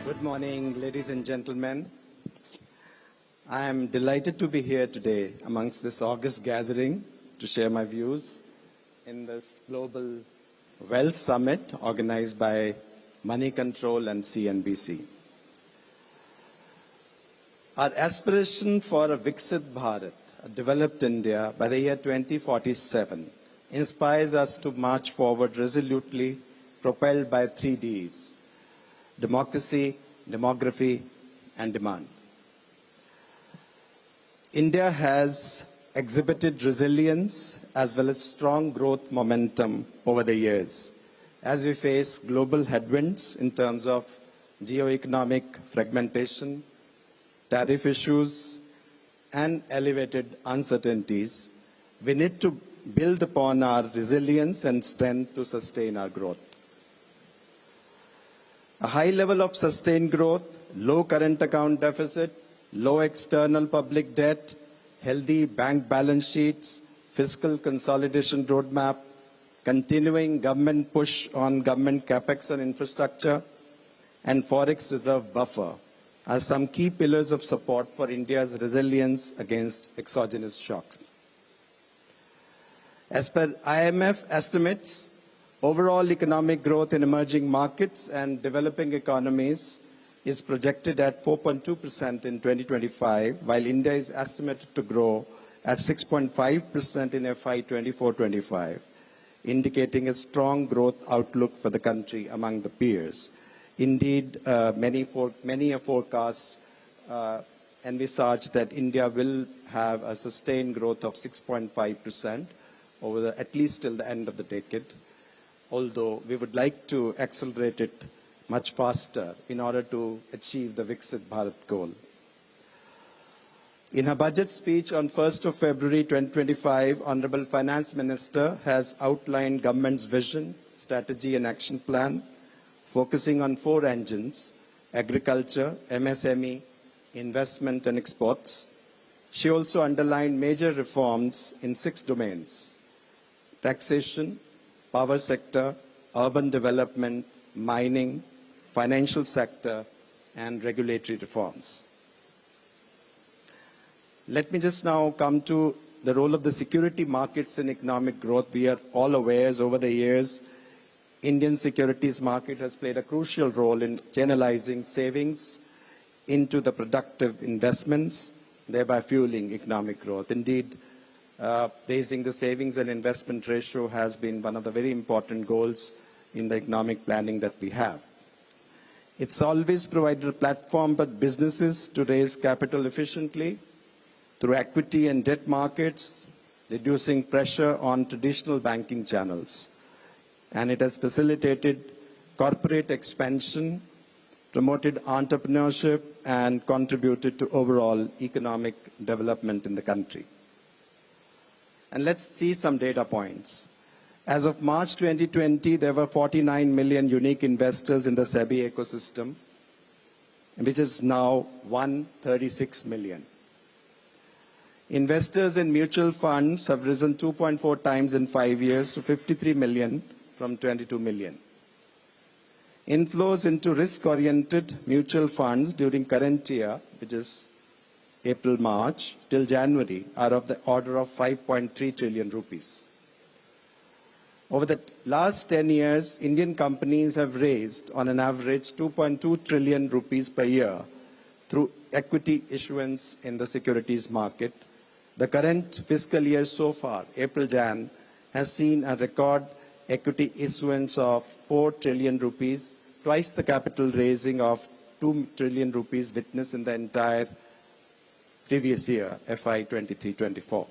Good morning, ladies and gentlemen. I am delighted to be here today amongst this August gathering to share my views in this Global Wealth Summit organized by Money Control and CNBC. Our aspiration for a Viksit Bharat, a developed India by the year 2047, inspires us to march forward resolutely, propelled by 3 Ds: democracy, demography, and demand. India has exhibited resilience as well as strong growth momentum over the years as we face global headwinds in terms of geo-economic fragmentation, tariff issues, and elevated uncertainties. We need to build upon our resilience and strength to sustain our growth. A high level of sustained growth, low current account deficit, low external public debt, healthy bank balance sheets, fiscal consolidation roadmap, continuing government push on government capex and infrastructure, and forex reserve buffer are some key pillars of support for India's resilience against exogenous shocks. As per IMF estimates, overall economic growth in emerging markets and developing economies is projected at 4.2% in 2025, while India is estimated to grow at 6.5% in FY 24-25, indicating a strong growth outlook for the country among the peers. Indeed, many a forecast envisage that India will have a sustained growth of 6.5% at least till the end of the decade, although we would like to accelerate it much faster in order to achieve the Viksit Bharat goal. In her budget speech on 1st of February 2025, Honorable Finance Minister has outlined government's vision, strategy and action plan, focusing on 4 engines: agriculture, MSME, investment and exports. She also underlined major reforms in 6 domains: taxation, power sector, urban development, mining, financial sector, and regulatory reforms. Let me just now come to the role of the security markets in economic growth. We are all aware, over the years, Indian securities market has played a crucial role in channelizing savings into the productive investments, thereby fueling economic growth. Indeed, raising the savings and investment ratio has been one of the very important goals in the economic planning that we have. It's always provided a platform for businesses to raise capital efficiently through equity and debt markets, reducing pressure on traditional banking channels. And it has facilitated corporate expansion, promoted entrepreneurship, and contributed to overall economic development in the country. And let's see some data points. As of March 2020, there were 49 million unique investors in the SEBI ecosystem, which is now 136 million. Investors in mutual funds have risen 2.4 times in 5 years to 53 million from 22 million. Inflows into risk-oriented mutual funds during current year, which is April-March till January, are of the order of 5.3 trillion rupees. Over the last 10 years, Indian companies have raised on an average 2.2 trillion rupees per year through equity issuance in the securities market. The current fiscal year so far, April-Jan, has seen a record equity issuance of 4 trillion rupees, twice the capital raising of 2 trillion rupees witnessed in the entire previous year, FY 23-24.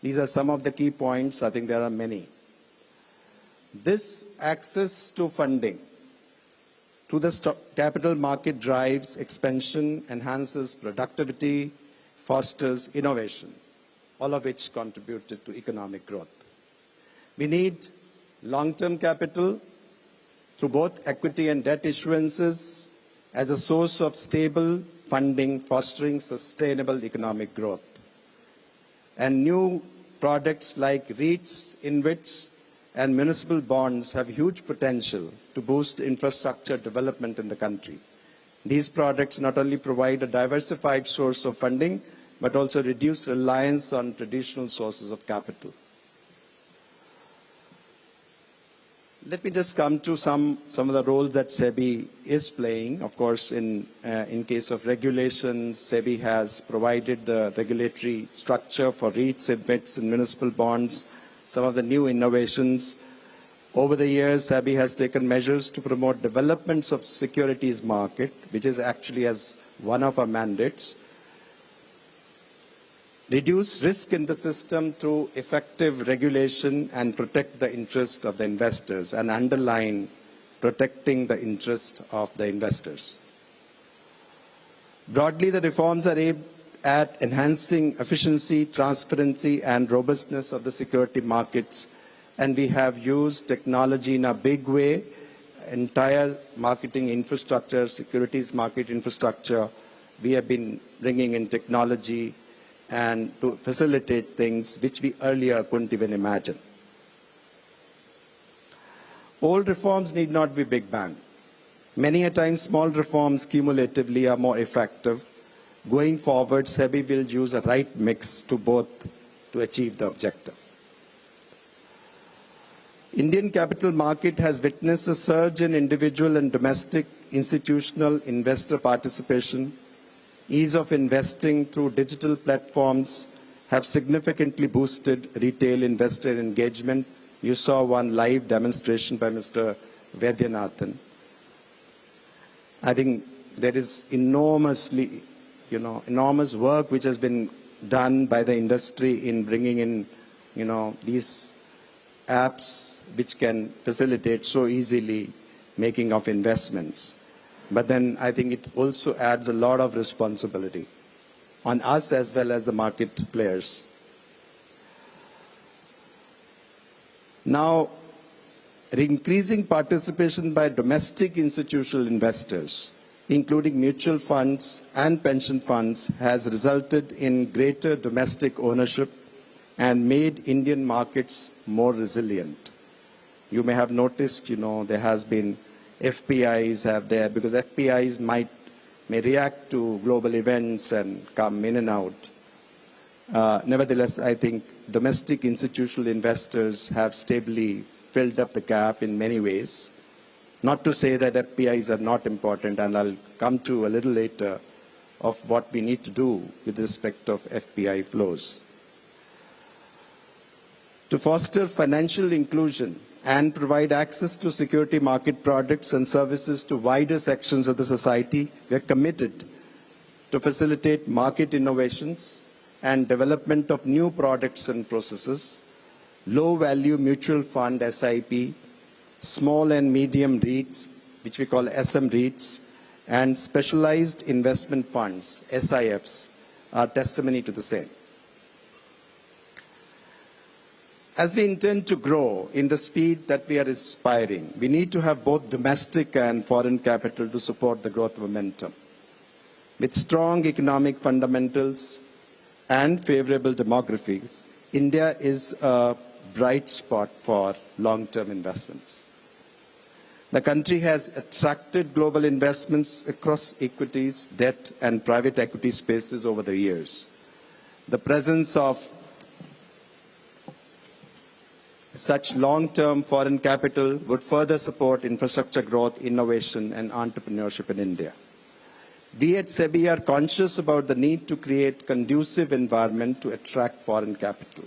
These are some of the key points. I think there are many. This access to funding through the capital market drives expansion, enhances productivity, fosters innovation, all of which contributed to economic growth. We need long-term capital through both equity and debt issuances as a source of stable funding, fostering sustainable economic growth. And new products like REITs, InvITs, and municipal bonds have huge potential to boost infrastructure development in the country. These products not only provide a diversified source of funding, but also reduce reliance on traditional sources of capital. Let me just come to some of the roles that SEBI is playing. Of course, in case of regulations, SEBI has provided the regulatory structure for REITs, InvITs, and municipal bonds, some of the new innovations. Over the years, SEBI has taken measures to promote developments of securities market, which is actually as one of our mandates. Reduce risk in the system through effective regulation and protect the interest of the investors, and underline protecting the interest of the investors. Broadly, the reforms are aimed at enhancing efficiency, transparency, and robustness of the security markets, and we have used technology in a big way. Entire marketing infrastructure, securities market infrastructure, we have been bringing in technology and to facilitate things which we earlier couldn't even imagine. Old reforms need not be big bang. Many a time, small reforms cumulatively are more effective. Going forward, SEBI will use a right mix to both to achieve the objective. Indian capital market has witnessed a surge in individual and domestic institutional investor participation. Ease of investing through digital platforms have significantly boosted retail investor engagement. You saw one live demonstration by Mr. Vaidyanathan. I think there is enormous work which has been done by the industry in bringing in, these apps which can facilitate so easily making of investments. But then I think it also adds a lot of responsibility on us as well as the market players. Now, increasing participation by domestic institutional investors, including mutual funds and pension funds, has resulted in greater domestic ownership and made Indian markets more resilient. You may have noticed, there has been FPIs because FPIs may react to global events and come in and out. Nevertheless, I think domestic institutional investors have stably filled up the gap in many ways. Not to say that FPIs are not important, and I'll come to a little later of what we need to do with respect of FPI flows. To foster financial inclusion and provide access to security market products and services to wider sections of the society, we are committed to facilitate market innovations and development of new products and processes, low-value mutual fund SIP, small and medium REITs, which we call SM REITs, and specialized investment funds, SIFs, are testimony to the same. As we intend to grow in the speed that we are aspiring, we need to have both domestic and foreign capital to support the growth momentum. With strong economic fundamentals and favorable demographics, India is a bright spot for long-term investments. The country has attracted global investments across equities, debt, and private equity spaces over the years. The presence of such long-term foreign capital would further support infrastructure growth, innovation, and entrepreneurship in India. We at SEBI are conscious about the need to create conducive environment to attract foreign capital.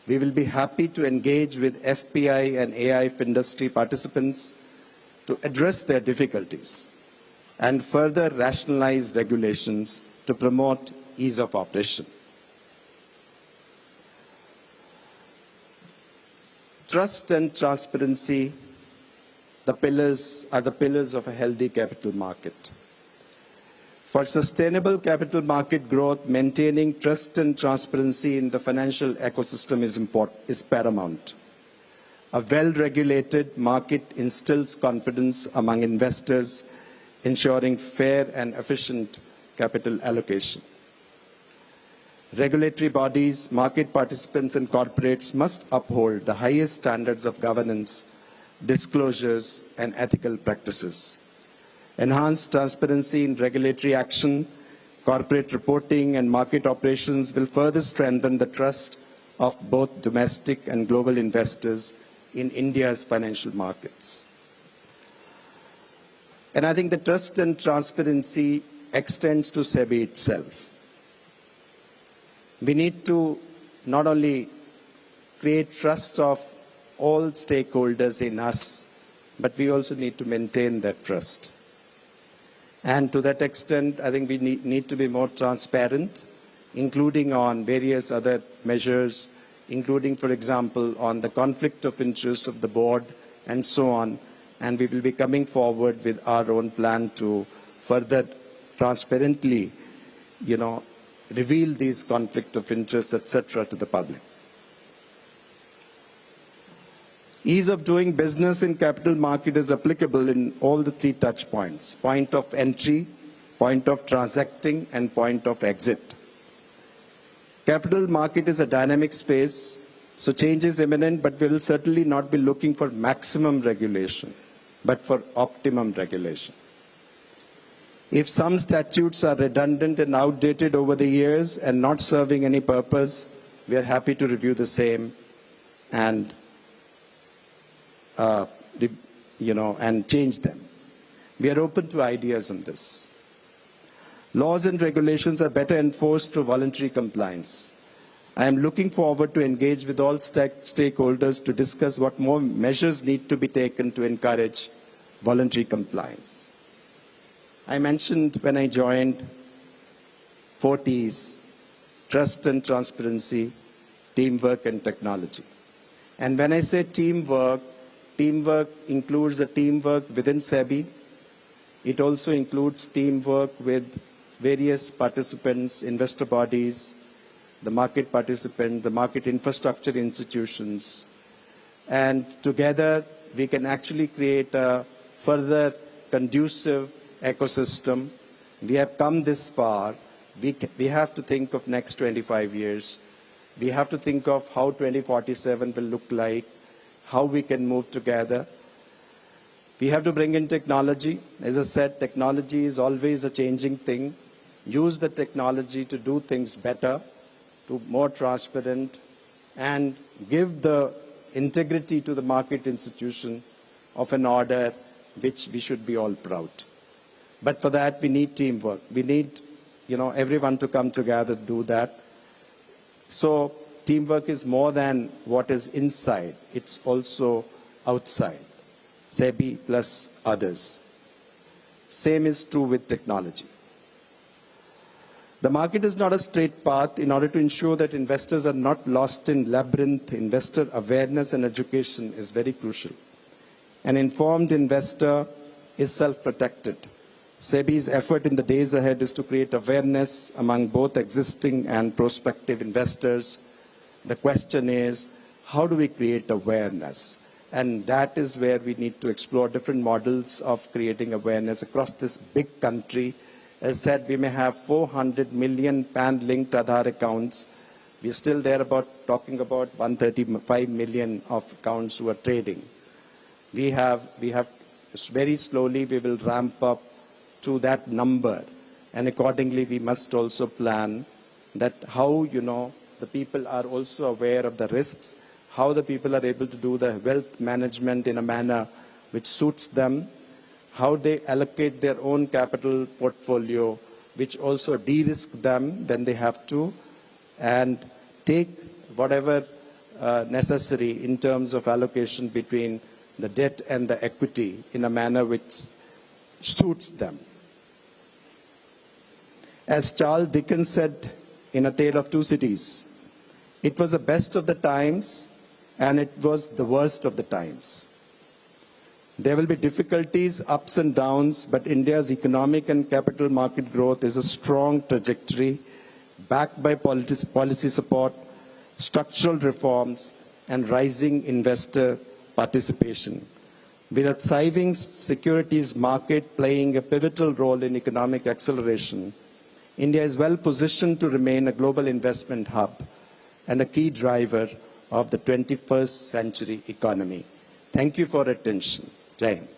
We will be happy to engage with FPI and AIF industry participants to address their difficulties and further rationalize regulations to promote ease of operation. Trust and transparency are the pillars of a healthy capital market. For sustainable capital market growth, maintaining trust and transparency in the financial ecosystem is paramount. A well-regulated market instills confidence among investors, ensuring fair and efficient capital allocation. Regulatory bodies, market participants, and corporates must uphold the highest standards of governance, disclosures, and ethical practices. Enhanced transparency in regulatory action, corporate reporting and market operations will further strengthen the trust of both domestic and global investors in India's financial markets. And I think the trust and transparency extends to SEBI itself. We need to not only create trust of all stakeholders in us, but we also need to maintain that trust. And to that extent, I think we need to be more transparent, including on various other measures, including, for example, on the conflict of interest of the board and so on. And we will be coming forward with our own plan to further transparently, reveal these conflict of interest, etc., to the public. Ease of doing business in capital market is applicable in all the three touch points: point of entry, point of transacting, and point of exit. Capital market is a dynamic space, so change is imminent, but we will certainly not be looking for maximum regulation, but for optimum regulation. If some statutes are redundant and outdated over the years and not serving any purpose, we are happy to review the same and and change them. We are open to ideas on this. Laws and regulations are better enforced through voluntary compliance. I am looking forward to engage with all stakeholders to discuss what more measures need to be taken to encourage voluntary compliance. I mentioned when I joined 4 T's: trust and transparency, teamwork and technology. And when I say teamwork includes the teamwork within SEBI. It also includes teamwork with various participants, investor bodies, the market participants, the market infrastructure institutions. And together we can actually create a further conducive ecosystem. We have come this far. We have to think of next 25 years. We have to think of how 2047 will look like, how we can move together. We have to bring in technology. As I said, technology is always a changing thing. Use the technology to do things better, to more transparent, and give the integrity to the market institution of an order which we should be all proud. But for that, we need teamwork. We need, everyone to come together to do that. So teamwork is more than what is inside. It's also outside. SEBI plus others. Same is true with technology. The market is not a straight path. In order to ensure that investors are not lost in labyrinth, investor awareness and education is very crucial. An informed investor is self-protected. SEBI's effort in the days ahead is to create awareness among both existing and prospective investors. The question is, how do we create awareness? And that is where we need to explore different models of creating awareness across this big country. As said, we may have 400 million PAN-linked Aadhaar accounts. We're still there talking about 135 million of accounts who are trading. We have very slowly we will ramp up to that number, and accordingly we must also plan that how the people are also aware of the risks, how the people are able to do the wealth management in a manner which suits them, how they allocate their own capital portfolio, which also de-risk them when they have to, and take whatever necessary in terms of allocation between the debt and the equity in a manner which suits them. As Charles Dickens said in A Tale of Two Cities, it was the best of the times and it was the worst of the times. There will be difficulties, ups and downs, but India's economic and capital market growth is a strong trajectory backed by policy support, structural reforms, and rising investor participation. With a thriving securities market playing a pivotal role in economic acceleration, India is well positioned to remain a global investment hub and a key driver of the 21st century economy. Thank you for your attention. Jai Hind.